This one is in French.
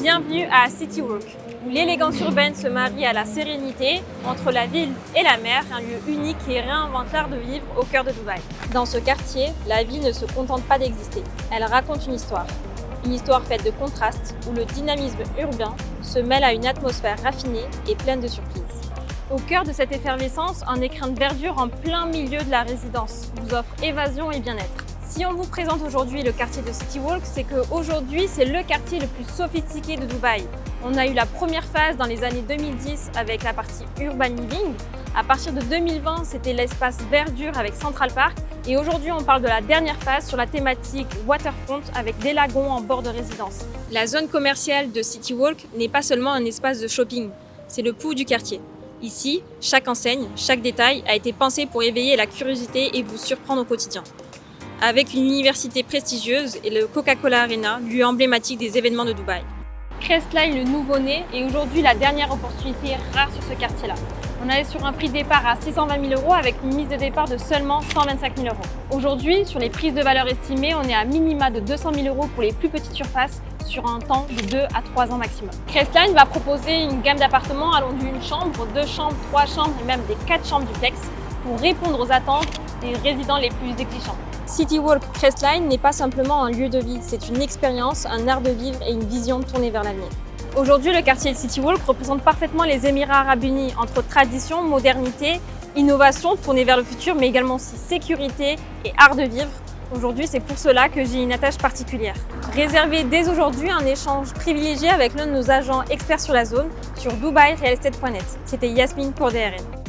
Bienvenue à City Walk, où l'élégance urbaine se marie à la sérénité entre la ville et la mer, un lieu unique qui réinvente l'art de vivre au cœur de Dubaï. Dans ce quartier, la ville ne se contente pas d'exister, elle raconte une histoire faite de contrastes où le dynamisme urbain se mêle à une atmosphère raffinée et pleine de surprises. Au cœur de cette effervescence, un écrin de verdure en plein milieu de la résidence vous offre évasion et bien-être. Si on vous présente aujourd'hui le quartier de City Walk, c'est qu'aujourd'hui, c'est le quartier le plus sophistiqué de Dubaï. On a eu la première phase dans les années 2010 avec la partie Urban Living. À partir de 2020, c'était l'espace verdure avec Central Park. Et aujourd'hui, on parle de la dernière phase sur la thématique Waterfront avec des lagons en bord de résidence. La zone commerciale de City Walk n'est pas seulement un espace de shopping, c'est le pouls du quartier. Ici, chaque enseigne, chaque détail a été pensé pour éveiller la curiosité et vous surprendre au quotidien. Avec une université prestigieuse et le Coca-Cola Arena, lieu emblématique des événements de Dubaï. Crestline, le nouveau-né, est aujourd'hui la dernière opportunité rare sur ce quartier-là. On est sur un prix de départ à 620 000 € avec une mise de départ de seulement 125 000 €. Aujourd'hui, sur les prises de valeur estimées, on est à minima de 200 000 € pour les plus petites surfaces sur un temps de 2 à 3 ans maximum. Crestline va proposer une gamme d'appartements allant d'une chambre, 2 chambres, 3 chambres et même des 4 chambres duplex pour répondre aux attentes des résidents les plus exigeants. City Walk Crestline n'est pas simplement un lieu de vie, c'est une expérience, un art de vivre et une vision tournée vers l'avenir. Aujourd'hui, le quartier de City Walk représente parfaitement les Émirats Arabes Unis entre tradition, modernité, innovation tournée vers le futur, mais également aussi sécurité et art de vivre. Aujourd'hui, c'est pour cela que j'ai une attache particulière. Réservez dès aujourd'hui un échange privilégié avec l'un de nos agents experts sur la zone sur dubairealestate.net. C'était Yasmine pour DRN.